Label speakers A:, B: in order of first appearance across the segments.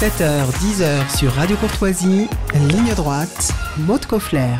A: 7h, 10h sur Radio Courtoisie, ligne droite, Maud Koffler.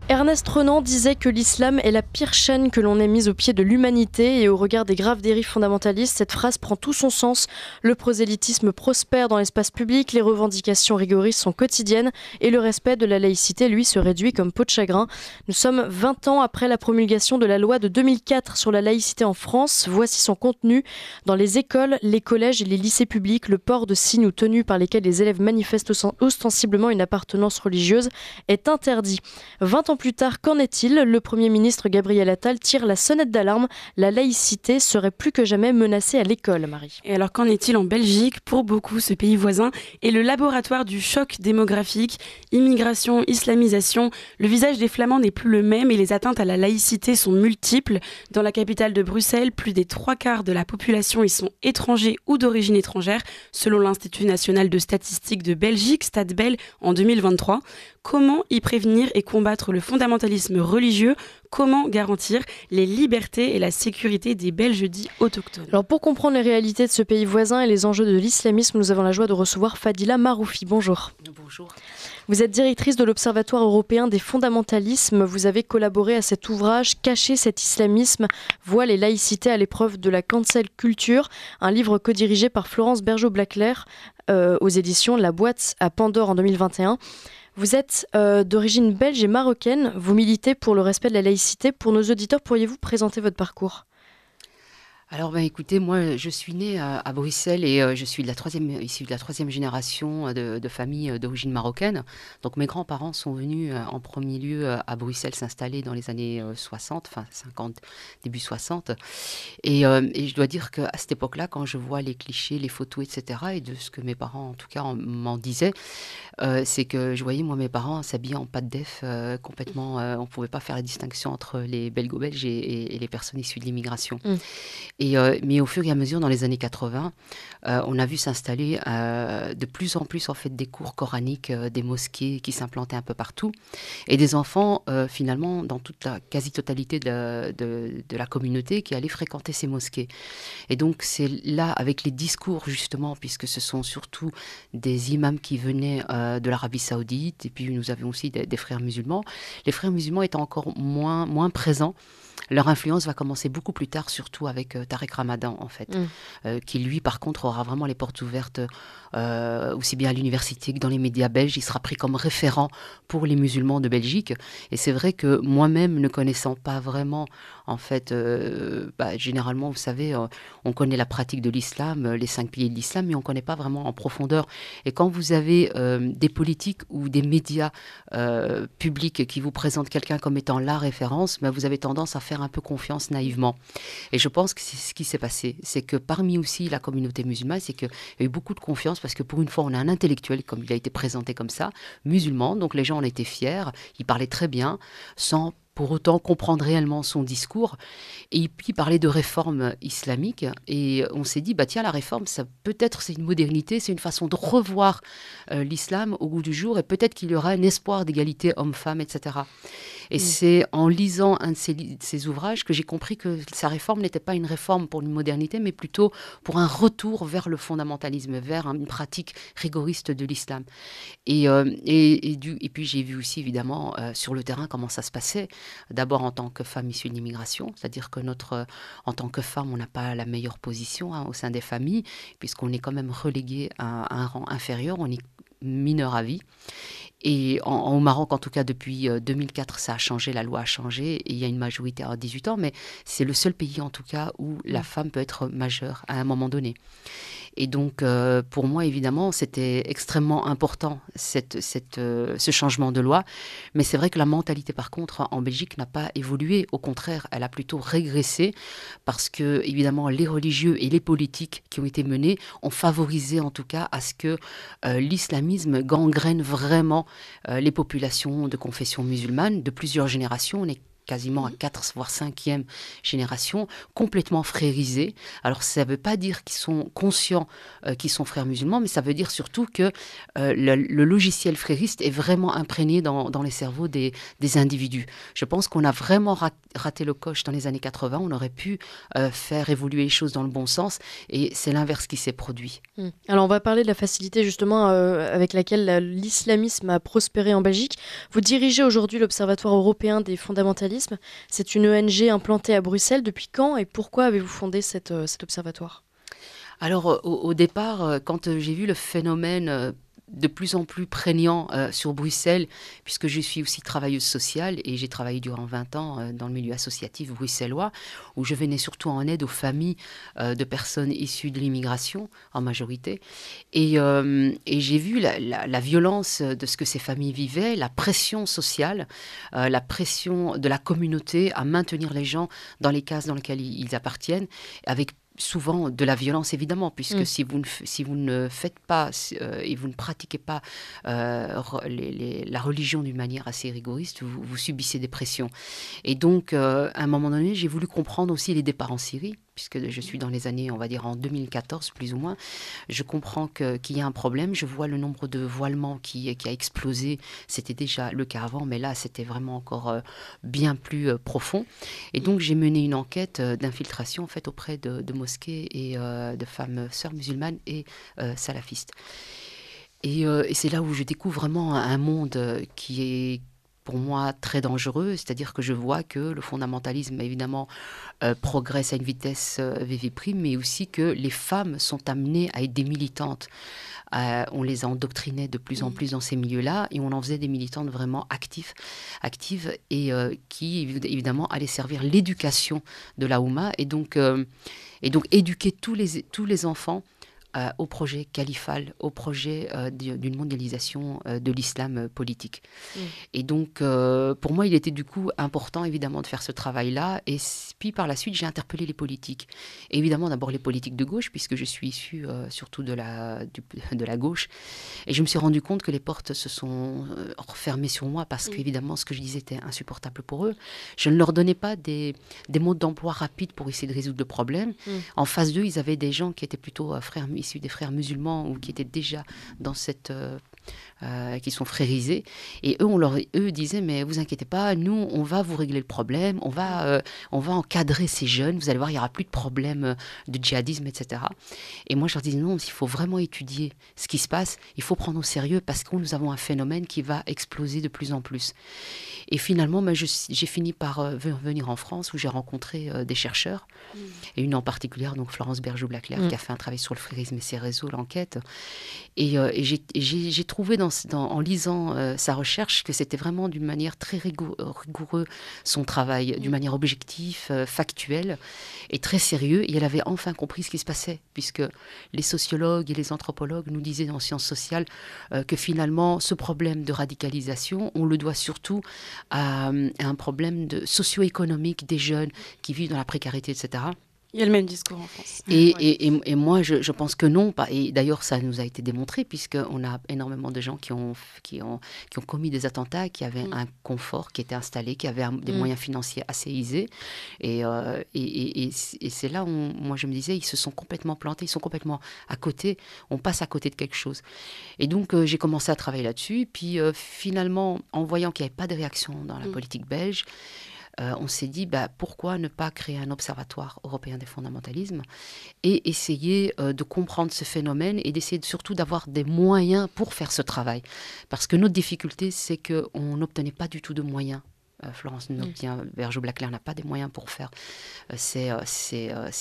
B: Ernest Renan disait que l'islam est la pire chaîne que l'on ait mise au pied de l'humanité, et au regard des graves dérives fondamentalistes, cette phrase prend tout son sens. Le prosélytisme prospère dans l'espace public, les revendications rigoristes sont quotidiennes et le respect de la laïcité, lui, se réduit comme peau de chagrin. Nous sommes 20 ans après la promulgation de la loi de 2004 sur la laïcité en France. Voici son contenu. Dans les écoles, les collèges et les lycées publics, le port de signes ou tenues par lesquels les élèves manifestent ostensiblement une appartenance religieuse est interdit. 20 ans plus tard, qu'en est-il ? Le Premier ministre Gabriel Attal tire la sonnette d'alarme. La laïcité serait plus que jamais menacée à l'école, Marie.
C: Et alors, qu'en est-il en Belgique ? Pour beaucoup, ce pays voisin est le laboratoire du choc démographique. Immigration, islamisation, le visage des Flamands n'est plus le même et les atteintes à la laïcité sont multiples. Dans la capitale de Bruxelles, plus des 3/4 de la population y sont étrangers ou d'origine étrangère, selon l'Institut national de statistique de Belgique, Statbel, en 2023. Comment y prévenir et combattre le fondamentalisme religieux ? Comment garantir les libertés et la sécurité des Belges dits autochtones ?
B: Alors, pour comprendre les réalités de ce pays voisin et les enjeux de l'islamisme, nous avons la joie de recevoir Fadila Maroufi. Bonjour.
D: Bonjour.
B: Vous êtes directrice de l'Observatoire européen des fondamentalismes. Vous avez collaboré à cet ouvrage « Cacher cet islamisme, voile et laïcité à l'épreuve de la cancel culture », un livre codirigé par Florence Bergeau-Blaclair aux éditions La Boîte à Pandore en 2021. Vous êtes d'origine belge et marocaine. Vous militez pour le respect de la laïcité. Pour nos auditeurs, pourriez-vous présenter votre parcours ?
D: Alors, écoutez, moi, je suis née à Bruxelles et je suis issue de la troisième génération de famille d'origine marocaine. Donc, mes grands-parents sont venus en premier lieu à Bruxelles s'installer dans les années 60, fin 50, début 60. Et je dois dire qu'à cette époque-là, quand je vois les clichés, les photos, etc., et de ce que mes parents, en tout cas, m'en disaient, c'est que je voyais, moi, mes parents s'habiller en pâte def complètement. On ne pouvait pas faire la distinction entre les belgo-belges et les personnes issues de l'immigration. Mais au fur et à mesure, dans les années 80, on a vu s'installer de plus en plus en fait, des cours coraniques, des mosquées qui s'implantaient un peu partout, et des enfants, finalement, dans toute la quasi-totalité de la communauté qui allaient fréquenter ces mosquées. Et donc, c'est là, avec les discours, justement, puisque ce sont surtout des imams qui venaient de l'Arabie Saoudite, et puis nous avions aussi des frères musulmans. Les frères musulmans étant encore moins présents, leur influence va commencer beaucoup plus tard, surtout avec Tarek Ramadan, en fait, qui, lui, par contre, aura vraiment les portes ouvertes aussi bien à l'université que dans les médias belges. Il sera pris comme référent pour les musulmans de Belgique. Et c'est vrai que moi-même, ne connaissant pas vraiment, en fait, généralement, vous savez, on connaît la pratique de l'islam, les 5 piliers de l'islam, mais on ne connaît pas vraiment en profondeur. Et quand vous avez des politiques ou des médias publics qui vous présentent quelqu'un comme étant la référence, vous avez tendance à faire un peu confiance naïvement. Et je pense que c'est ce qui s'est passé. C'est que parmi aussi la communauté musulmane, c'est qu'il y a eu beaucoup de confiance parce que pour une fois, on a un intellectuel, comme il a été présenté comme ça, musulman. Donc les gens en étaient fiers. Il parlait très bien, sans pour autant comprendre réellement son discours. Et puis, il parlait de réforme islamique. Et on s'est dit, tiens, la réforme, ça peut-être c'est une modernité, c'est une façon de revoir l'islam au goût du jour. Et peut-être qu'il y aura un espoir d'égalité homme-femme, etc. Et c'est en lisant un de ces ouvrages que j'ai compris que sa réforme n'était pas une réforme pour une modernité, mais plutôt pour un retour vers le fondamentalisme, vers une pratique rigoriste de l'islam. Et puis j'ai vu aussi, évidemment, sur le terrain comment ça se passait. D'abord en tant que femme issue de l'immigration, c'est-à-dire que en tant que femme, on n'a pas la meilleure position au sein des familles, puisqu'on est quand même relégué à un rang inférieur, on est mineur à vie. Et au Maroc, en tout cas, depuis 2004, ça a changé, la loi a changé, et il y a une majorité à 18 ans, mais c'est le seul pays, en tout cas, où la femme peut être majeure à un moment donné. Et donc, pour moi, évidemment, c'était extrêmement important, ce changement de loi. Mais c'est vrai que la mentalité, par contre, en Belgique, n'a pas évolué. Au contraire, elle a plutôt régressé parce que, évidemment, les religieux et les politiques qui ont été menés ont favorisé, en tout cas, à ce que l'islamisme gangrène vraiment les populations de confession musulmane de plusieurs générations. On est quasiment à 4 voire 5e génération, complètement frérisés. Alors ça ne veut pas dire qu'ils sont conscients qu'ils sont frères musulmans, mais ça veut dire surtout que le logiciel frériste est vraiment imprégné dans les cerveaux des individus. Je pense qu'on a vraiment raté le coche dans les années 80, on aurait pu faire évoluer les choses dans le bon sens, et c'est l'inverse qui s'est produit.
B: Alors on va parler de la facilité justement avec laquelle l'islamisme a prospéré en Belgique. Vous dirigez aujourd'hui l'Observatoire européen des fondamentalismes. C'est une ONG implantée à Bruxelles. Depuis quand et pourquoi avez-vous fondé cet observatoire ?
D: Alors au départ, quand j'ai vu le phénomène de plus en plus prégnant sur Bruxelles, puisque je suis aussi travailleuse sociale et j'ai travaillé durant 20 ans dans le milieu associatif bruxellois, où je venais surtout en aide aux familles de personnes issues de l'immigration en majorité. Et j'ai vu la violence de ce que ces familles vivaient, la pression sociale, la pression de la communauté à maintenir les gens dans les cases dans lesquelles ils appartiennent, avec souvent de la violence évidemment, puisque si vous ne faites pas et vous ne pratiquez pas la religion d'une manière assez rigoriste, vous subissez des pressions. Et donc à un moment donné, j'ai voulu comprendre aussi les départs en Syrie, puisque je suis dans les années, on va dire en 2014 plus ou moins. Je comprends qu'il y a un problème, je vois le nombre de voilements qui a explosé. C'était déjà le cas avant, mais là c'était vraiment encore bien plus profond. Et donc j'ai mené une enquête d'infiltration en fait auprès de mosquées et de femmes sœurs musulmanes et salafistes. Et c'est là où je découvre vraiment un monde qui est pour moi très dangereux, c'est-à-dire que je vois que le fondamentalisme évidemment progresse à une vitesse VV', mais aussi que les femmes sont amenées à être des militantes. On les a endoctrinées de plus en plus dans ces milieux-là et on en faisait des militantes vraiment actives et qui évidemment allaient servir l'éducation de la Oumma et donc éduquer tous les enfants au projet califal, au projet d'une mondialisation de l'islam politique. Et donc, pour moi, il était du coup important, évidemment, de faire ce travail-là. Et puis, par la suite, j'ai interpellé les politiques. Et évidemment, d'abord les politiques de gauche, puisque je suis issue surtout de la gauche. Et je me suis rendu compte que les portes se sont refermées sur moi, parce qu'évidemment, ce que je disais était insupportable pour eux. Je ne leur donnais pas des modes d'emploi rapides pour essayer de résoudre le problème. En face d'eux, ils avaient des gens qui étaient plutôt issus des frères musulmans ou qui étaient déjà dans cette qui sont frérisés, et eux disaient mais vous inquiétez pas, nous on va vous régler le problème, on va encadrer ces jeunes, vous allez voir il y aura plus de problème de djihadisme, etc. Et moi je leur disais non, il faut vraiment étudier ce qui se passe, il faut prendre au sérieux parce que nous avons un phénomène qui va exploser de plus en plus. Et finalement j'ai fini par venir en France où j'ai rencontré des chercheurs et une en particulier, donc Florence Bergeau-Blaclair, qui a fait un travail sur le frérisme et ses réseaux, l'enquête, et j'ai trouvé en lisant sa recherche que c'était vraiment d'une manière très rigoureux son travail, d'une manière objective, factuelle et très sérieux, et elle avait enfin compris ce qui se passait, puisque les sociologues et les anthropologues nous disaient en sciences sociales que finalement ce problème de radicalisation, on le doit surtout à un problème socio-économique des jeunes qui vivent dans la précarité, etc.
C: Il y a le même discours en France.
D: Et moi, je pense que non. Et d'ailleurs, ça nous a été démontré, puisqu'on a énormément de gens qui ont commis des attentats, qui avaient un confort qui était installé, qui avaient des moyens financiers assez aisés. Et c'est là où, moi, je me disais, ils se sont complètement plantés, ils sont complètement à côté. On passe à côté de quelque chose. Et donc, j'ai commencé à travailler là-dessus. Puis, finalement, en voyant qu'il n'y avait pas de réaction dans la politique belge, on s'est dit pourquoi ne pas créer un observatoire européen des fondamentalismes et essayer de comprendre ce phénomène et d'essayer surtout d'avoir des moyens pour faire ce travail. Parce que notre difficulté, c'est qu'on n'obtenait pas du tout de moyens. Florence Bergeau-Blaclair n'a pas des moyens pour faire ces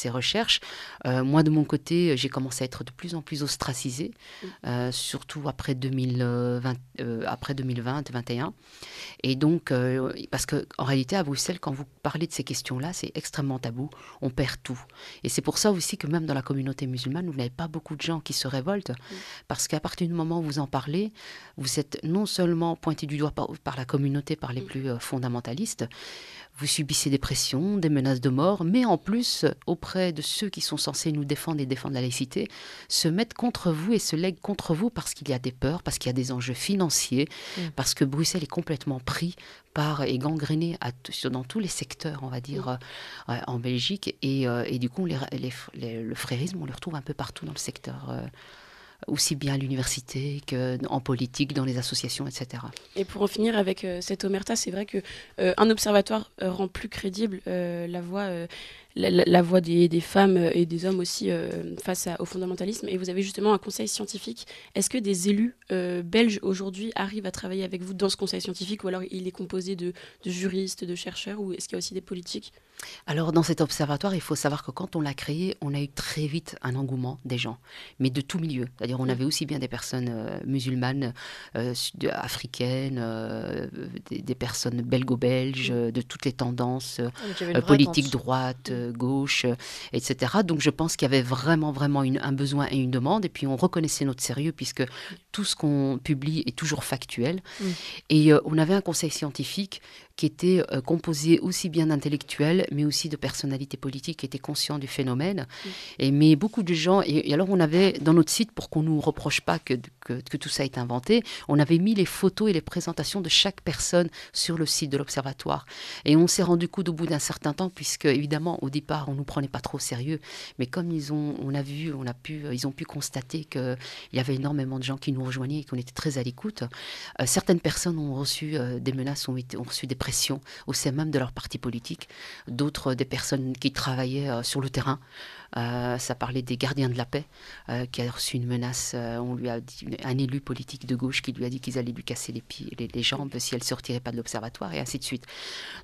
D: recherches. Moi, de mon côté, j'ai commencé à être de plus en plus ostracisée, surtout après 2020-2021. Et donc, parce qu'en réalité, à Bruxelles, quand vous parlez de ces questions-là, c'est extrêmement tabou. On perd tout. Et c'est pour ça aussi que même dans la communauté musulmane, vous n'avez pas beaucoup de gens qui se révoltent, parce qu'à partir du moment où vous en parlez, vous êtes non seulement pointé du doigt par la communauté, par les plus fondamentalistes, vous subissez des pressions, des menaces de mort, mais en plus, auprès de ceux qui sont censés nous défendre et défendre la laïcité, se mettent contre vous et se lèguent contre vous parce qu'il y a des peurs, parce qu'il y a des enjeux financiers, parce que Bruxelles est complètement pris et gangréné dans tous les secteurs, on va dire, en Belgique. Et du coup, le frérisme, on le retrouve un peu partout dans le secteur, aussi bien à l'université qu'en politique, dans les associations, etc.
C: Et pour en finir avec cette omerta, c'est vrai qu'un observatoire rend plus crédible la voix des femmes et des hommes aussi face au fondamentalisme. Et vous avez justement un conseil scientifique. Est-ce que des élus belges aujourd'hui arrivent à travailler avec vous dans ce conseil scientifique, ou alors il est composé de juristes, de chercheurs, ou est-ce qu'il y a aussi des politiques ?
D: Alors dans cet observatoire, il faut savoir que quand on l'a créé, on a eu très vite un engouement des gens, mais de tout milieu. C'est-à-dire on avait aussi bien des personnes musulmanes, africaines, des personnes belgo-belges, de toutes les tendances politiques, droite, gauche, etc. Donc je pense qu'il y avait vraiment un besoin et une demande, et puis on reconnaissait notre sérieux puisque tout ce qu'on publie est toujours factuel. Et on avait un conseil scientifique qui était composé aussi bien d'intellectuels, mais aussi de personnalités politiques qui étaient conscients du phénomène. Mais beaucoup de gens... Et alors, on avait, dans notre site, pour qu'on ne nous reproche pas que tout ça est inventé, on avait mis les photos et les présentations de chaque personne sur le site de l'Observatoire. Et on s'est rendu compte au bout d'un certain temps, puisque, évidemment, au départ, on ne nous prenait pas trop au sérieux. Mais comme ils ont pu constater qu'il y avait énormément de gens qui nous rejoignaient et qu'on était très à l'écoute, certaines personnes ont reçu des menaces, ont reçu des pression au sein même de leur parti politique, d'autres des personnes qui travaillaient sur le terrain. Ça parlait des gardiens de la paix qui a reçu une menace. On lui a dit, un élu politique de gauche qui lui a dit qu'ils allaient lui casser les jambes si elle ne sortirait pas de l'Observatoire, et ainsi de suite.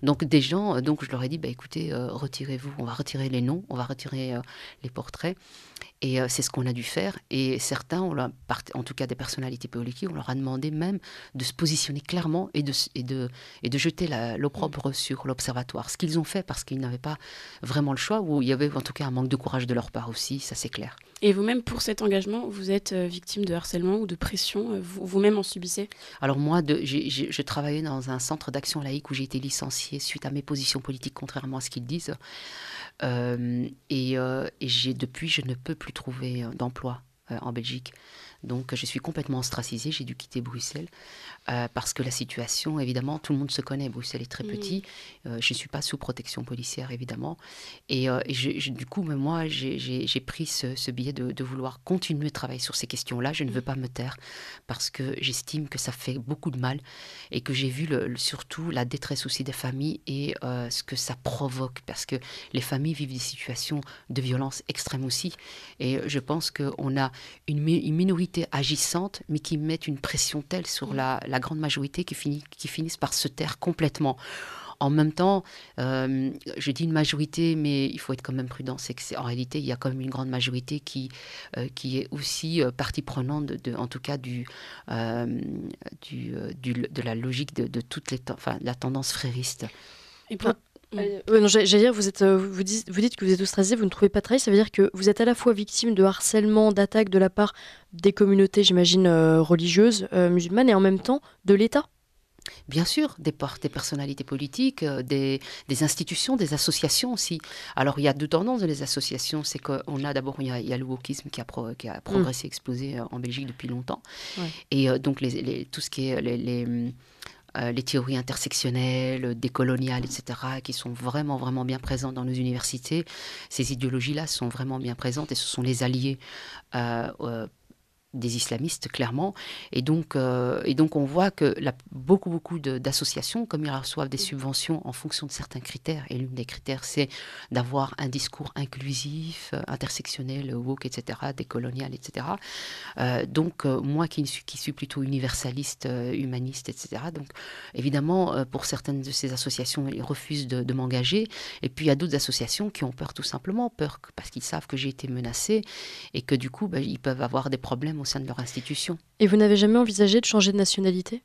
D: Donc des gens, donc je leur ai dit, écoutez, retirez-vous, on va retirer les noms, on va retirer les portraits. Et c'est ce qu'on a dû faire. Et certains, en tout cas des personnalités politiques, on leur a demandé même de se positionner clairement et de jeter l'opprobre sur l'Observatoire. Ce qu'ils ont fait parce qu'ils n'avaient pas vraiment le choix, ou il y avait en tout cas un manque de courage de leur part aussi, ça c'est clair.
C: Et vous-même, pour cet engagement, vous êtes victime de harcèlement ou de pression, vous-même en subissez ? Alors
D: moi, je travaillais dans un centre d'action laïque où j'ai été licenciée suite à mes positions politiques, contrairement à ce qu'ils disent. Depuis, je ne peux plus trouver d'emploi en Belgique. Donc, je suis complètement ostracisée. J'ai dû quitter Bruxelles parce que la situation, évidemment, tout le monde se connaît. Bruxelles est très petit. Je ne suis pas sous protection policière, évidemment. Du coup, moi, j'ai pris ce billet de vouloir continuer de travailler sur ces questions-là. Je ne veux pas me taire parce que j'estime que ça fait beaucoup de mal et que j'ai vu surtout la détresse aussi des familles et ce que ça provoque, parce que les familles vivent des situations de violence extrême aussi. Et je pense qu'on a une minorité agissante, mais qui mettent une pression telle sur la grande majorité qui finissent par se taire complètement. En même temps, je dis une majorité, mais il faut être quand même prudent. En réalité, il y a quand même une grande majorité qui est aussi partie prenante, en tout cas de la logique de toute la tendance frériste.
B: Et pour... j'allais dire, vous dites que vous êtes ostracisé, vous ne trouvez pas de travail, ça veut dire que vous êtes à la fois victime de harcèlement, d'attaques de la part des communautés, j'imagine, religieuses, musulmanes, et en même temps de l'État ?
D: Bien sûr, des personnalités politiques, des institutions, des associations aussi. Alors, il y a deux tendances dans les associations. C'est qu'on a d'abord, il y a le wokisme qui a progressé, explosé en Belgique depuis longtemps. Ouais. Et donc, tout ce qui est les théories intersectionnelles, décoloniales, etc., qui sont vraiment bien présentes dans nos universités. Ces idéologies-là sont vraiment bien présentes et ce sont les alliés des islamistes, clairement. Et donc on voit que beaucoup d'associations, comme ils reçoivent des subventions en fonction de certains critères, et l'une des critères, c'est d'avoir un discours inclusif, intersectionnel, woke, etc., décolonial, etc. Moi qui suis plutôt universaliste, humaniste, etc., donc évidemment, pour certaines de ces associations, ils refusent de m'engager. Et puis il y a d'autres associations qui ont peur, tout simplement, parce qu'ils savent que j'ai été menacée et que du coup, ils peuvent avoir des problèmes au sein de leur institution.
B: Et vous n'avez jamais envisagé de changer de nationalité ?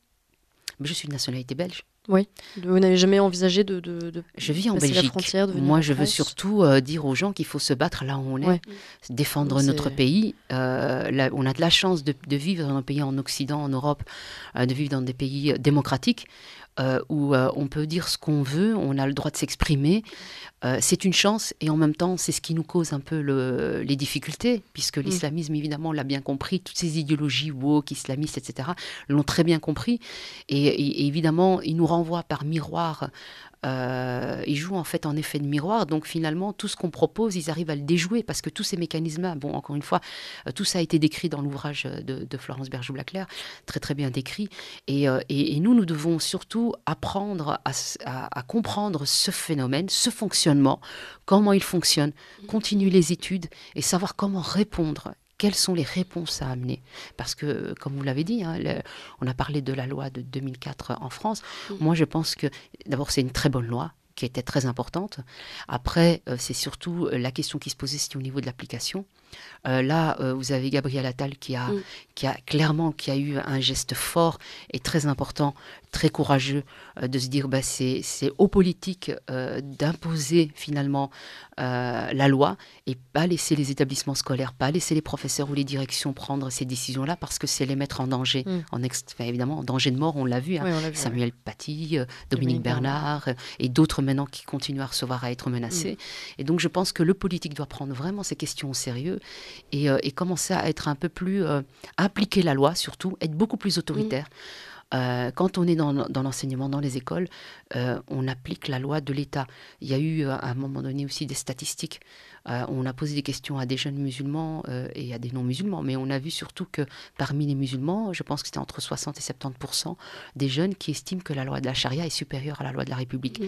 D: Je suis de nationalité belge.
B: Oui. Vous n'avez jamais envisagé de
D: je vis en Belgique.
B: La frontière,
D: moi, je veux surtout dire aux gens qu'il faut se battre là où on est, défendre notre pays. On a de la chance de vivre dans un pays en Occident, en Europe, de vivre dans des pays démocratiques. où on peut dire ce qu'on veut, on a le droit de s'exprimer. C'est une chance et en même temps, c'est ce qui nous cause un peu les difficultés, puisque l'islamisme, évidemment, l'a bien compris, toutes ces idéologies woke, islamistes, etc., l'ont très bien compris. Et évidemment, ils nous renvoient par miroir. Ils jouent en fait en effet de miroir, donc finalement tout ce qu'on propose, ils arrivent à le déjouer parce que tous ces mécanismes-là, bon encore une fois, tout ça a été décrit dans l'ouvrage de Florence Bergeau-Blaclair, très très bien décrit, et nous devons surtout apprendre à comprendre ce phénomène, ce fonctionnement, comment il fonctionne, continuer les études et savoir comment répondre. Quelles sont les réponses à amener? Parce que, comme vous l'avez dit, on a parlé de la loi de 2004 en France. Moi, je pense que, d'abord, c'est une très bonne loi qui était très importante. Après, c'est surtout la question qui se posait, c'était au niveau de l'application. Là, vous avez Gabriel Attal qui a eu un geste fort et très important, très courageux, de se dire c'est aux politiques d'imposer finalement la loi et pas laisser les établissements scolaires, pas laisser les professeurs ou les directions prendre ces décisions-là parce que c'est les mettre en danger, évidemment en danger de mort, on l'a vu, Samuel Paty, Dominique Bernard et d'autres maintenant qui continuent à recevoir, à être menacés. Et donc je pense que le politique doit prendre vraiment ces questions au sérieux et commencer à être un peu plus appliquer la loi, surtout être beaucoup plus autoritaire. Quand on est dans l'enseignement, dans les écoles, on applique la loi de l'État. Il y a eu à un moment donné aussi des statistiques. On a posé des questions à des jeunes musulmans et à des non-musulmans, mais on a vu surtout que parmi les musulmans, je pense que c'était entre 60 et 70% des jeunes qui estiment que la loi de la charia est supérieure à la loi de la République.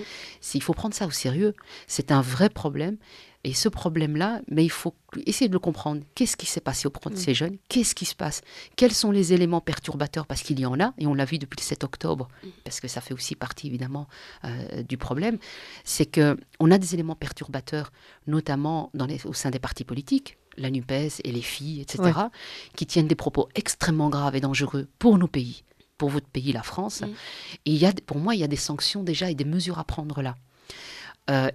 D: Il faut prendre ça au sérieux. C'est un vrai problème. Et ce problème-là, mais il faut essayer de le comprendre. Qu'est-ce qui s'est passé auprès de ces jeunes? Qu'est-ce qui se passe? Quels sont les éléments perturbateurs? Parce qu'il y en a, et on l'a vu depuis le 7 octobre, parce que ça fait aussi partie, évidemment, du problème. C'est qu'on a des éléments perturbateurs, notamment au sein des partis politiques, la NUPES et les filles, etc., qui tiennent des propos extrêmement graves et dangereux pour nos pays, pour votre pays, la France. Et pour moi, il y a des sanctions déjà et des mesures à prendre là.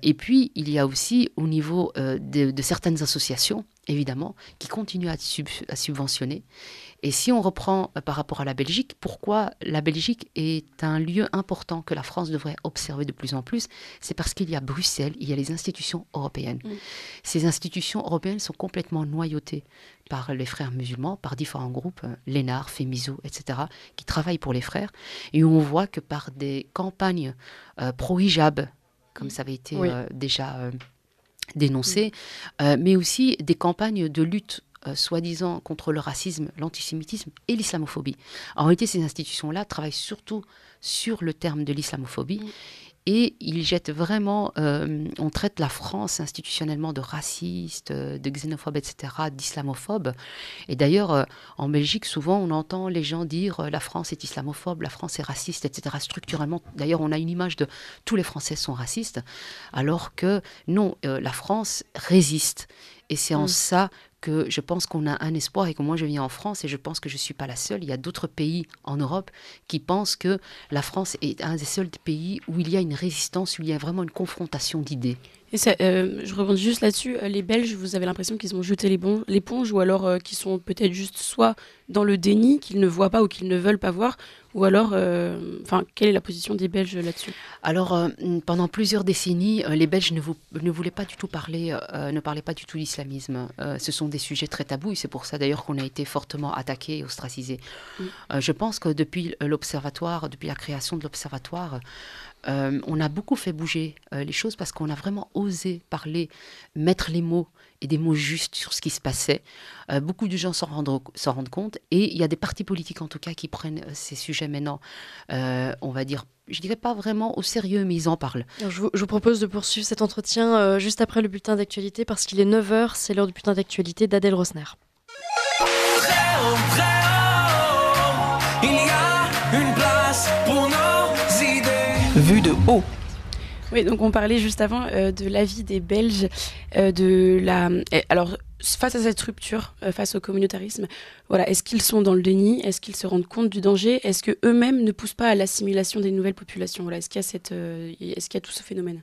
D: Et puis, il y a aussi au niveau de certaines associations, évidemment, qui continuent à subventionner. Et si on reprend par rapport à la Belgique, pourquoi la Belgique est un lieu important que la France devrait observer de plus en plus? C'est parce qu'il y a Bruxelles, il y a les institutions européennes. Ces institutions européennes sont complètement noyautées par les frères musulmans, par différents groupes, l'ENAR, FEMISO, etc., qui travaillent pour les frères. Et on voit que par des campagnes pro-hijab, comme ça avait été déjà dénoncé, mais aussi des campagnes de lutte soi-disant contre le racisme, l'antisémitisme et l'islamophobie. En réalité, ces institutions-là travaillent surtout sur le terme de l'islamophobie et ils jettent vraiment, on traite la France institutionnellement de raciste, de xénophobe, etc., d'islamophobe. Et d'ailleurs, en Belgique, souvent, on entend les gens dire la France est islamophobe, la France est raciste, etc. Structurellement, d'ailleurs, on a une image de tous les Français sont racistes, alors que non, la France résiste. Et c'est en ça que je pense qu'on a un espoir et que moi je viens en France et je pense que je ne suis pas la seule. Il y a d'autres pays en Europe qui pensent que la France est un des seuls pays où il y a une résistance, où il y a vraiment une confrontation d'idées.
C: Et ça, je rebondis juste là-dessus. Les Belges, vous avez l'impression qu'ils ont jeté l'éponge ou alors qu'ils sont peut-être juste soit dans le déni, qu'ils ne voient pas ou qu'ils ne veulent pas voir, ou alors, quelle est la position des Belges là-dessus?
D: Alors, pendant plusieurs décennies, les Belges ne voulaient pas du tout ne parlaient pas du tout d'islamisme. Ce sont des sujets très tabous et c'est pour ça d'ailleurs qu'on a été fortement attaqués et ostracisés. Je pense que depuis la création de l'Observatoire, on a beaucoup fait bouger les choses parce qu'on a vraiment osé parler, mettre les mots et des mots justes sur ce qui se passait. Beaucoup de gens s'en rendent compte et il y a des partis politiques en tout cas qui prennent ces sujets maintenant, on va dire, je dirais pas vraiment au sérieux, mais ils en parlent.
B: Alors, je vous propose de poursuivre cet entretien juste après le bulletin d'actualité parce qu'il est 9h, c'est l'heure du bulletin d'actualité d'Adèle Rosner.
A: Il y a une place pour nos idées. Vue de haut.
C: Oui, donc on parlait juste avant de l'avis des Belges, alors face à cette rupture, face au communautarisme, voilà, est-ce qu'ils sont dans le déni? Est-ce qu'ils se rendent compte du danger? Est-ce qu'eux-mêmes ne poussent pas à l'assimilation des nouvelles populations? Voilà, est-ce qu'il y a tout ce phénomène?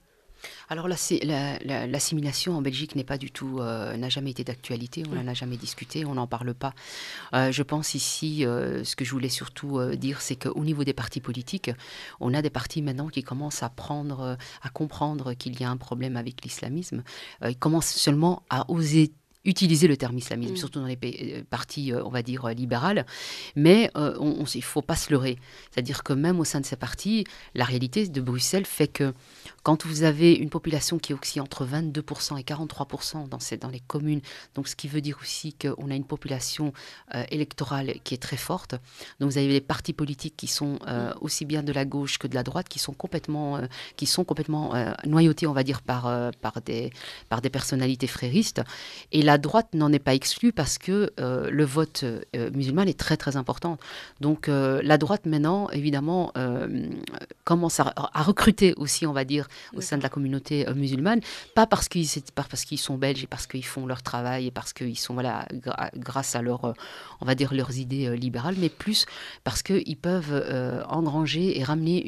D: Alors l'assimilation en Belgique n'est pas du tout, n'a jamais été d'actualité, on n'en a jamais discuté, on n'en parle pas. Je pense ici, ce que je voulais surtout dire, c'est qu'au niveau des partis politiques, on a des partis maintenant qui commencent à comprendre qu'il y a un problème avec l'islamisme. Ils commencent seulement à oser utiliser le terme islamisme, surtout dans les partis, on va dire, libérales. Mais il ne faut pas se leurrer. C'est-à-dire que même au sein de ces partis, la réalité de Bruxelles fait que quand vous avez une population qui oscille entre 22% et 43% dans les communes, donc ce qui veut dire aussi qu'on a une population électorale qui est très forte. Donc vous avez des partis politiques qui sont aussi bien de la gauche que de la droite, qui sont complètement noyautés, on va dire, par des personnalités fréristes. Et la droite n'en est pas exclue parce que le vote musulman est très très important. Donc la droite maintenant, évidemment, commence à recruter aussi, on va dire, au sein de la communauté musulmane, pas parce qu'ils sont belges et parce qu'ils font leur travail et parce qu'ils sont, voilà, grâce à on va dire, leurs idées libérales, mais plus parce qu'ils peuvent engranger et ramener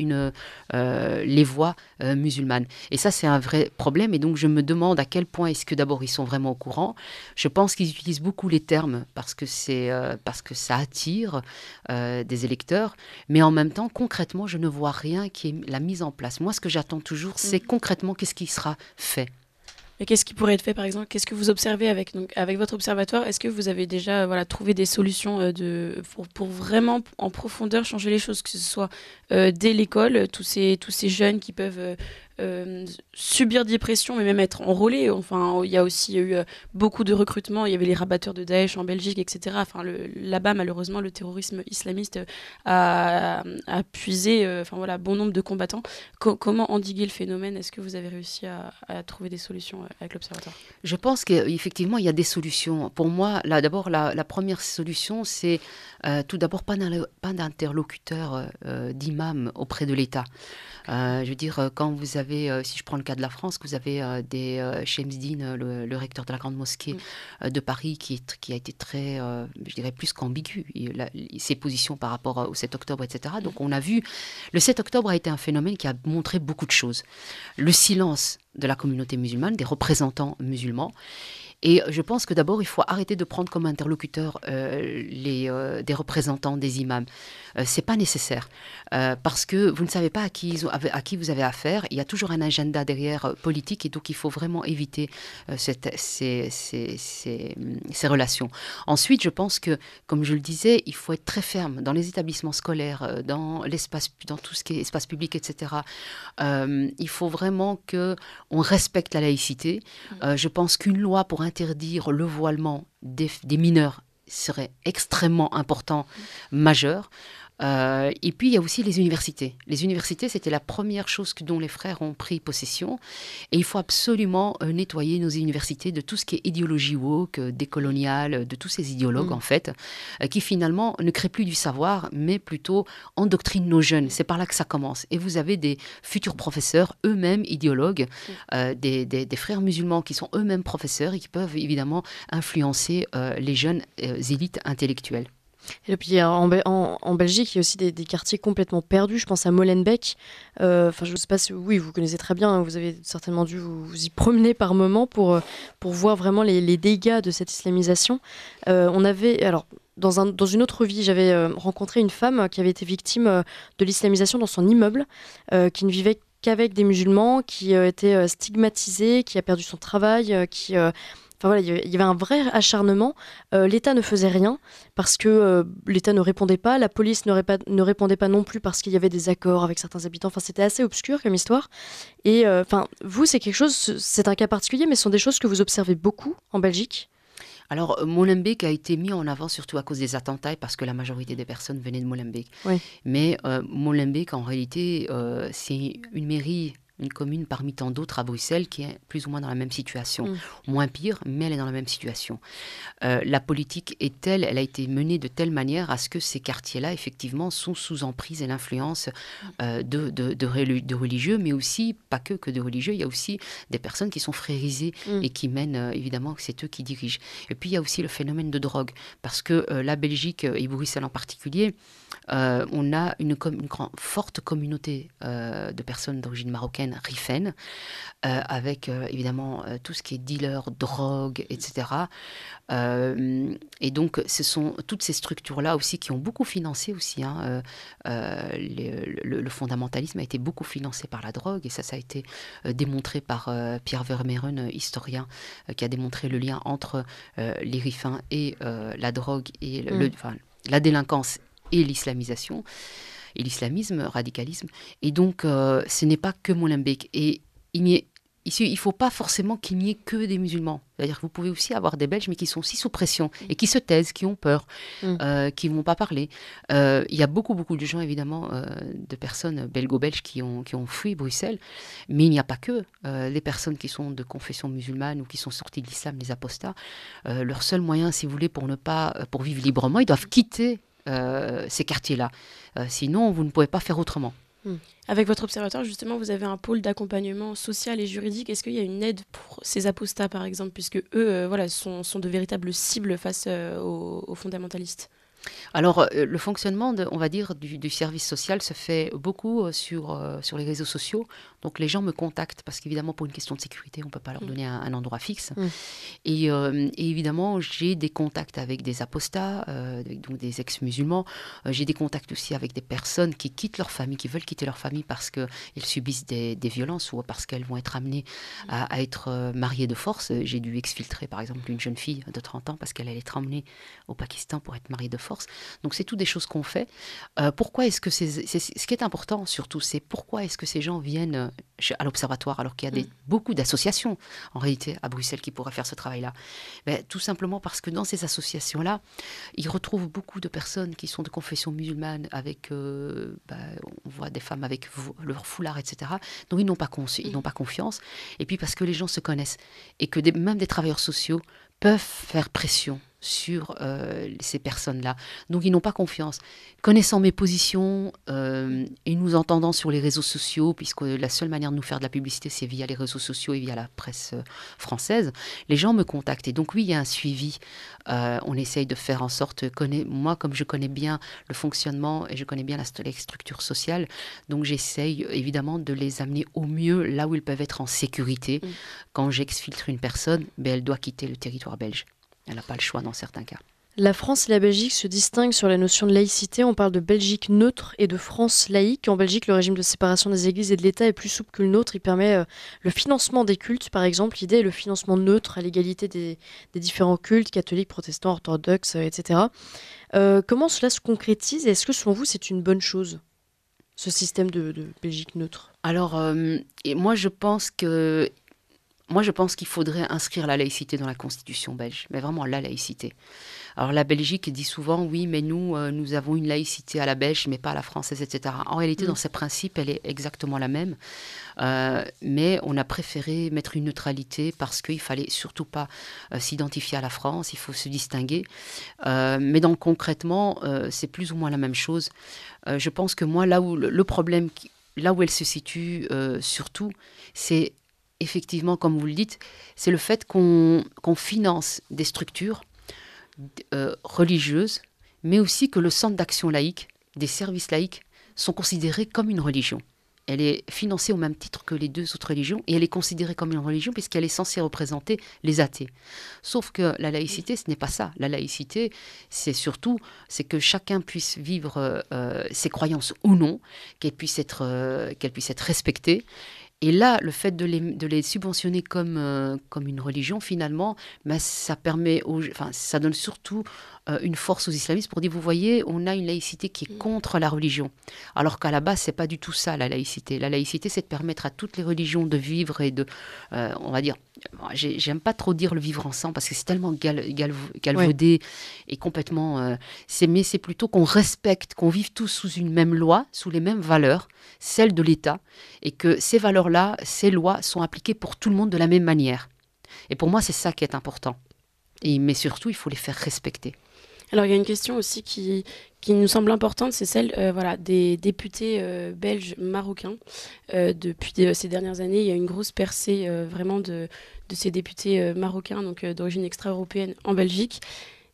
D: les voix musulmanes. Et ça, c'est un vrai problème. Et donc, je me demande à quel point est-ce que d'abord ils sont vraiment au courant. Je pense qu'ils utilisent beaucoup les termes parce que ça attire des électeurs, mais en même temps, concrètement, je ne vois rien qui est la mise en place. Moi, ce que j'attends toujours, c'est concrètement qu'est-ce qui sera fait.
C: Et qu'est-ce qui pourrait être fait, par exemple? Qu'est-ce que vous observez avec votre observatoire? Est-ce que vous avez déjà trouvé des solutions pour vraiment en profondeur changer les choses, que ce soit dès l'école, tous ces jeunes qui peuvent subir des pressions, mais même être enrôlés. Enfin, il y a aussi eu beaucoup de recrutements. Il y avait les rabatteurs de Daesh en Belgique, etc. Enfin, là-bas, malheureusement, le terrorisme islamiste a puisé bon nombre de combattants. Comment endiguer le phénomène? Est-ce que vous avez réussi à trouver des solutions avec l'Observatoire?
D: Je pense qu'effectivement, il y a des solutions. Pour moi, là, d'abord, la première solution, c'est tout d'abord pas d'interlocuteur d'imam auprès de l'État. Je veux dire, quand vous avez, si je prends le cas de la France, que vous avez Chemseddine, le recteur de la Grande Mosquée de Paris, qui a été très, je dirais, plus qu'ambigu, ses positions par rapport au 7 octobre, etc. Donc on a vu, le 7 octobre a été un phénomène qui a montré beaucoup de choses. Le silence de la communauté musulmane, des représentants musulmans. Et je pense que d'abord, il faut arrêter de prendre comme interlocuteur des représentants des imams. C'est pas nécessaire parce que vous ne savez pas à qui vous avez affaire. Il y a toujours un agenda derrière politique et donc il faut vraiment éviter ces relations. Ensuite, je pense que, comme je le disais, il faut être très ferme dans les établissements scolaires, dans tout ce qui est espace public, etc. Il faut vraiment qu'on respecte la laïcité. Je pense qu'une loi pour interdire le voilement des mineurs serait extrêmement important, majeur. Et puis, il y a aussi les universités. Les universités, c'était la première chose dont les frères ont pris possession. Et il faut absolument nettoyer nos universités de tout ce qui est idéologie woke, décoloniale, de tous ces idéologues, en fait, qui finalement ne créent plus du savoir, mais plutôt endoctrinent nos jeunes. C'est par là que ça commence. Et vous avez des futurs professeurs, eux-mêmes idéologues, des frères musulmans qui sont eux-mêmes professeurs et qui peuvent évidemment influencer les jeunes élites intellectuelles.
B: Et puis en Belgique, il y a aussi des quartiers complètement perdus. Je pense à Molenbeek. Je ne sais pas si vous connaissez très bien. Vous avez certainement dû vous y promener par moment pour voir vraiment les dégâts de cette islamisation. Dans une autre vie, j'avais rencontré une femme qui avait été victime de l'islamisation dans son immeuble, qui ne vivait qu'avec des musulmans, qui était stigmatisée, qui a perdu son travail, il y avait un vrai acharnement. L'État ne faisait rien parce que l'État ne répondait pas, la police ne répondait pas non plus parce qu'il y avait des accords avec certains habitants. Enfin, c'était assez obscur comme histoire. Et vous, c'est un cas particulier, mais ce sont des choses que vous observez beaucoup en Belgique.
D: Alors, Molenbeek a été mis en avant surtout à cause des attentats, parce que la majorité des personnes venaient de Molenbeek. Oui. Mais Molenbeek, en réalité, c'est une mairie, une commune parmi tant d'autres à Bruxelles qui est plus ou moins dans la même situation. Moins pire, mais elle est dans la même situation. La politique est telle, elle a été menée de telle manière à ce que ces quartiers-là, effectivement, sont sous emprise et l'influence de religieux, mais aussi, pas que de religieux, il y a aussi des personnes qui sont frérisées et qui mènent, évidemment, c'est eux qui dirigent. Et puis, il y a aussi le phénomène de drogue, parce que la Belgique, et Bruxelles en particulier, on a une forte communauté de personnes d'origine marocaine marocaine Rifen, avec évidemment tout ce qui est dealer, drogue, etc. Et donc, ce sont toutes ces structures-là aussi qui ont beaucoup financé aussi. Le fondamentalisme a été beaucoup financé par la drogue, et ça a été démontré par Pierre Vermeuren, historien, qui a démontré le lien entre les rifins et la drogue et la délinquance et l'islamisation, et l'islamisme, radicalisme. Et donc, ce n'est pas que Molenbeek. Et il ne faut pas forcément qu'il n'y ait que des musulmans. C'est-à-dire que vous pouvez aussi avoir des Belges, mais qui sont aussi sous pression, et qui se taisent, qui ont peur, qui ne vont pas parler. Il y a beaucoup de gens, évidemment, de personnes belgo-belges qui ont fui Bruxelles, mais il n'y a pas que les personnes qui sont de confession musulmane ou qui sont sorties de l'islam, les apostats. Leur seul moyen, si vous voulez, pour vivre librement, ils doivent quitter ces quartiers-là. Sinon, vous ne pouvez pas faire autrement.
C: Avec votre observatoire, justement, vous avez un pôle d'accompagnement social et juridique. Est-ce qu'il y a une aide pour ces apostats, par exemple, puisque eux sont de véritables cibles face aux fondamentalistes?
D: Alors, le fonctionnement, on va dire, du service social se fait beaucoup sur les réseaux sociaux. Donc, les gens me contactent parce qu'évidemment, pour une question de sécurité, on ne peut pas leur donner un endroit fixe. Et évidemment, j'ai des contacts avec des apostats, donc des ex-musulmans. J'ai des contacts aussi avec des personnes qui quittent leur famille, qui veulent quitter leur famille parce qu'elles subissent des violences ou parce qu'elles vont être amenées à être mariées de force. J'ai dû exfiltrer, par exemple, une jeune fille de 30 ans parce qu'elle allait être emmenée au Pakistan pour être mariée de force. Donc, c'est toutes des choses qu'on fait. Pourquoi est-ce que ce qui est important, surtout, c'est pourquoi est-ce que ces gens viennent à l'Observatoire alors qu'il y a beaucoup d'associations, en réalité, à Bruxelles qui pourraient faire ce travail-là? Tout simplement parce que dans ces associations-là, ils retrouvent beaucoup de personnes qui sont de confession musulmane, avec, on voit des femmes avec leur foulard, etc. Donc, ils n'ont pas confiance. Et puis, parce que les gens se connaissent et que même des travailleurs sociaux peuvent faire pression sur ces personnes-là. Donc, ils n'ont pas confiance. Connaissant mes positions et nous entendant sur les réseaux sociaux, puisque la seule manière de nous faire de la publicité, c'est via les réseaux sociaux et via la presse française, les gens me contactent. Et donc, oui, il y a un suivi. On essaye de faire en sorte, moi, comme je connais bien le fonctionnement et je connais bien les structures sociales, donc j'essaye évidemment de les amener au mieux là où ils peuvent être en sécurité. Quand j'exfiltre une personne, elle doit quitter le territoire belge. Elle n'a pas le choix dans certains cas.
B: La France et la Belgique se distinguent sur la notion de laïcité. On parle de Belgique neutre et de France laïque. En Belgique, le régime de séparation des églises et de l'État est plus souple que le nôtre. Il permet le financement des cultes, par exemple. L'idée est le financement neutre à l'égalité des différents cultes, catholiques, protestants, orthodoxes, etc. Comment cela se concrétise et est-ce que, selon vous, c'est une bonne chose, ce système de Belgique neutre?
D: Alors, moi, je pense qu'il faudrait inscrire la laïcité dans la Constitution belge, mais vraiment la laïcité. Alors la Belgique dit souvent, oui, mais nous avons une laïcité à la belge, mais pas à la française, etc. En réalité, dans ses principes, elle est exactement la même. Mais on a préféré mettre une neutralité parce qu'il ne fallait surtout pas s'identifier à la France, il faut se distinguer. Mais donc concrètement, c'est plus ou moins la même chose. Je pense que moi, là où le problème, là où elle se situe surtout, c'est effectivement, comme vous le dites, c'est le fait qu'on finance des structures religieuses, mais aussi que le centre d'action laïque, des services laïques, sont considérés comme une religion. Elle est financée au même titre que les deux autres religions et elle est considérée comme une religion puisqu'elle est censée représenter les athées. Sauf que la laïcité, ce n'est pas ça. La laïcité, c'est que chacun puisse vivre ses croyances ou non, qu'elle puisse être respectée. Et là, le fait de les subventionner comme une religion, finalement, ça permet ça donne surtout une force aux islamistes pour dire, vous voyez, on a une laïcité qui est contre la religion. Alors qu'à la base, c'est pas du tout ça, la laïcité. La laïcité, c'est de permettre à toutes les religions de vivre et de, on va dire, j'aime pas trop dire le vivre ensemble parce que c'est tellement galvaudé et complètement... mais c'est plutôt qu'on respecte, qu'on vive tous sous une même loi, sous les mêmes valeurs, celles de l'État, et que ces valeurs-là, ces lois sont appliquées pour tout le monde de la même manière. Et pour moi, c'est ça qui est important. Mais surtout, il faut les faire respecter.
C: Alors, il y a une question aussi qui nous semble importante, c'est celle des députés belges marocains. Depuis ces dernières années, il y a une grosse percée vraiment de ces députés marocains, donc d'origine extra-européenne en Belgique.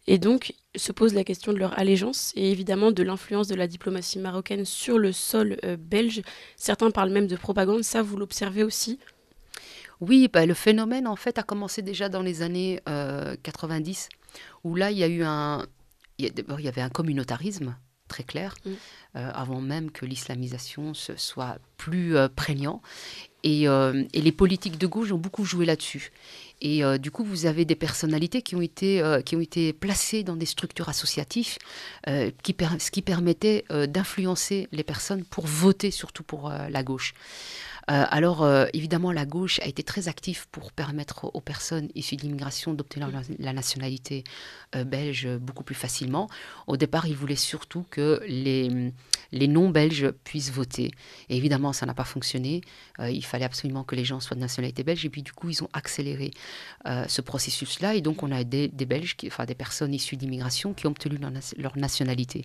C: Et donc, se pose la question de leur allégeance et évidemment de l'influence de la diplomatie marocaine sur le sol belge. Certains parlent même de propagande, ça vous l'observez aussi?
D: Oui, bah, le phénomène, en fait, a commencé déjà dans les années 90, où là, d'abord, il y avait un communautarisme très clair, avant même que l'islamisation soit plus prégnant. Et les politiques de gauche ont beaucoup joué là-dessus. Et du coup, vous avez des personnalités qui ont été placées dans des structures associatives, ce qui permettait d'influencer les personnes pour voter, surtout pour la gauche. Alors, évidemment, la gauche a été très active pour permettre aux personnes issues de l'immigration d'obtenir la nationalité belge beaucoup plus facilement. Au départ, ils voulaient surtout que les non-belges puissent voter. Et évidemment, ça n'a pas fonctionné. Il fallait absolument que les gens soient de nationalité belge. Et puis, du coup, ils ont accéléré ce processus-là. Et donc, on a des Belges, des personnes issues d'immigration qui ont obtenu leur nationalité.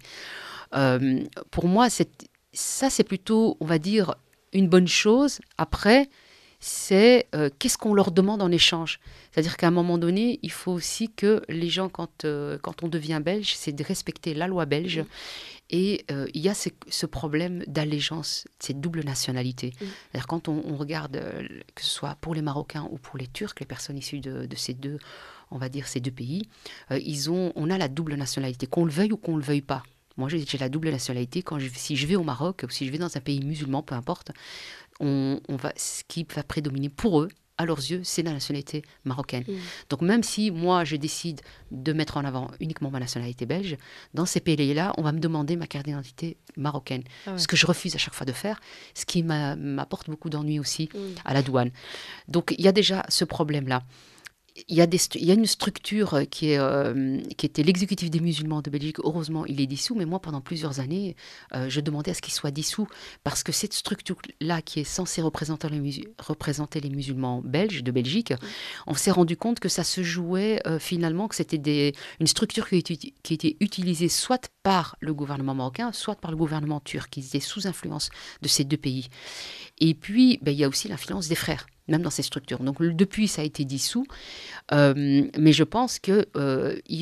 D: Pour moi, ça, c'est plutôt, on va dire, une bonne chose. Après, c'est qu'est-ce qu'on leur demande en échange. C'est-à-dire qu'à un moment donné, il faut aussi que les gens, quand on devient belge, c'est de respecter la loi belge. Et il y a ce problème d'allégeance, cette double nationalité. C'est-à-dire quand on regarde, que ce soit pour les Marocains ou pour les Turcs, les personnes issues de ces deux, on va dire ces deux pays, on a la double nationalité, qu'on le veuille ou qu'on ne le veuille pas. Moi, j'ai la double nationalité. Si je vais au Maroc ou si je vais dans un pays musulman, peu importe, ce qui va prédominer pour eux, à leurs yeux, c'est la nationalité marocaine. Donc même si moi, je décide de mettre en avant uniquement ma nationalité belge, dans ces pays-là, on va me demander ma carte d'identité marocaine. Ce que je refuse à chaque fois de faire, ce qui m'apporte beaucoup d'ennuis aussi à la douane. Donc il y a déjà ce problème-là. Il y a une structure qui était l'exécutif des musulmans de Belgique. Heureusement, il est dissous, mais moi, pendant plusieurs années, je demandais à ce qu'il soit dissous, parce que cette structure-là, qui est censée représenter les musulmans belges de Belgique, on s'est rendu compte que ça se jouait finalement, que c'était une structure qui était utilisée soit par le gouvernement marocain, soit par le gouvernement turc, qui était sous influence de ces deux pays. Et puis, il y a aussi l'influence des frères, même dans ces structures. Donc depuis, ça a été dissous, mais je pense qu'il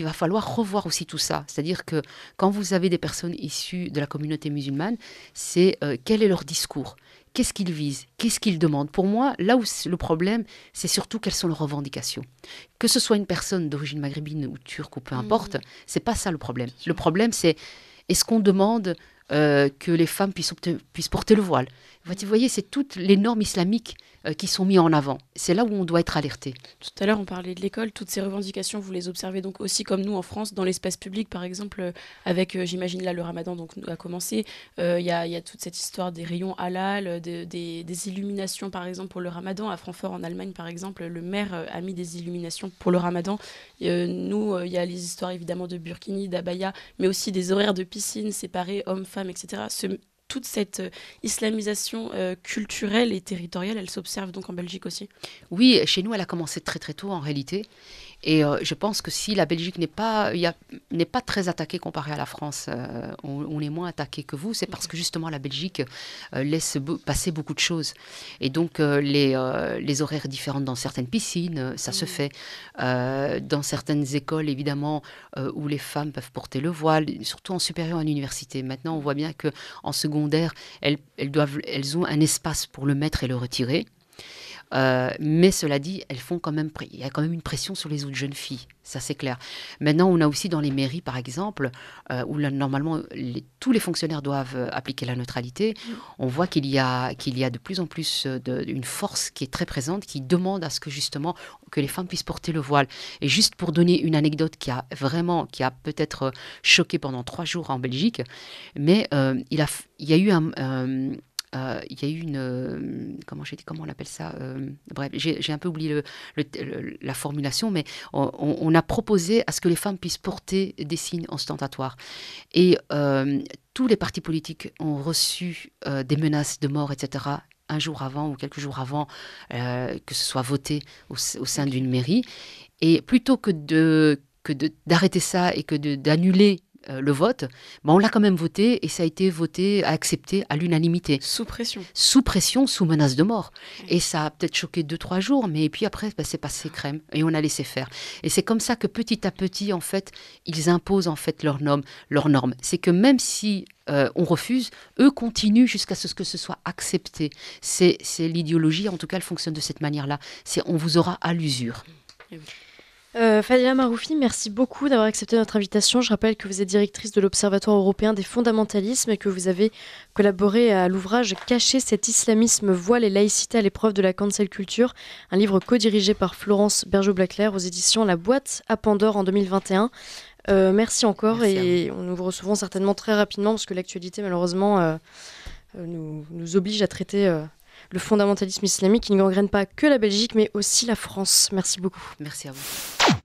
D: va falloir revoir aussi tout ça. C'est-à-dire que quand vous avez des personnes issues de la communauté musulmane, c'est quel est leur discours ? Qu'est-ce qu'ils visent ? Qu'est-ce qu'ils demandent ? Pour moi, là où le problème, c'est surtout quelles sont leurs revendications. Que ce soit une personne d'origine maghrébine ou turque ou peu importe, c'est pas ça le problème. Le problème, c'est est-ce qu'on demande que les femmes puissent porter le voile ? Vous voyez, c'est toutes les normes islamiques qui sont mises en avant. C'est là où on doit être alerté.
C: Tout à l'heure, on parlait de l'école. Toutes ces revendications, vous les observez donc aussi comme nous en France, dans l'espace public, par exemple, avec, j'imagine, là, le ramadan donc, a commencé. Il y a toute cette histoire des rayons halal, des illuminations, par exemple, pour le ramadan. À Francfort, en Allemagne, par exemple, le maire a mis des illuminations pour le ramadan. Nous, il y a les histoires, évidemment, de burkini, d'abaya, mais aussi des horaires de piscine séparés, hommes, femmes, etc. Toute cette islamisation culturelle et territoriale, elle s'observe donc en Belgique aussi?
D: Oui, chez nous, elle a commencé très très tôt en réalité. Et je pense que si la Belgique n'est pas très attaquée comparée à la France, on est moins attaqué que vous, c'est parce que justement la Belgique laisse passer beaucoup de choses. Et donc les horaires différents dans certaines piscines, ça se fait. Dans certaines écoles, évidemment, où les femmes peuvent porter le voile, surtout en supérieur à l'université. Maintenant, on voit bien qu'en secondaire, elles ont un espace pour le mettre et le retirer. Mais cela dit, il y a quand même une pression sur les autres jeunes filles, ça c'est clair. Maintenant, on a aussi dans les mairies, par exemple, où là, normalement tous les fonctionnaires doivent appliquer la neutralité. On voit qu'il y a de plus en plus une force qui est très présente, qui demande à ce que justement que les femmes puissent porter le voile. Et juste pour donner une anecdote qui a peut-être choqué pendant 3 jours en Belgique, mais il y a eu comment on appelle ça, bref, j'ai un peu oublié la formulation, mais on a proposé à ce que les femmes puissent porter des signes ostentatoires. Et tous les partis politiques ont reçu des menaces de mort, etc., un jour avant ou quelques jours avant que ce soit voté au sein d'une mairie. Et plutôt que d'arrêter ça et d'annuler le vote, on l'a quand même voté et ça a été voté, accepté à l'unanimité.
C: Sous pression.
D: Sous pression, sous menace de mort. Et ça a peut-être choqué 2-3 jours, mais puis après, c'est passé crème et on a laissé faire. Et c'est comme ça que petit à petit, en fait, ils imposent en fait leurs normes. C'est que même si on refuse, eux continuent jusqu'à ce que ce soit accepté. C'est l'idéologie, en tout cas, elle fonctionne de cette manière-là. C'est on vous aura à l'usure.
B: Fadila Maroufi, merci beaucoup d'avoir accepté notre invitation. Je rappelle que vous êtes directrice de l'Observatoire européen des fondamentalismes et que vous avez collaboré à l'ouvrage « Cacher cet islamisme, voile et laïcité à l'épreuve de la cancel culture », un livre co-dirigé par Florence Bergeau-Blaclair aux éditions La Boîte à Pandore en 2021. Merci encore. Merci et nous vous recevrons certainement très rapidement parce que l'actualité malheureusement nous oblige à traiter le fondamentalisme islamique qui ne gangrène pas que la Belgique mais aussi la France. Merci beaucoup.
D: Merci à vous.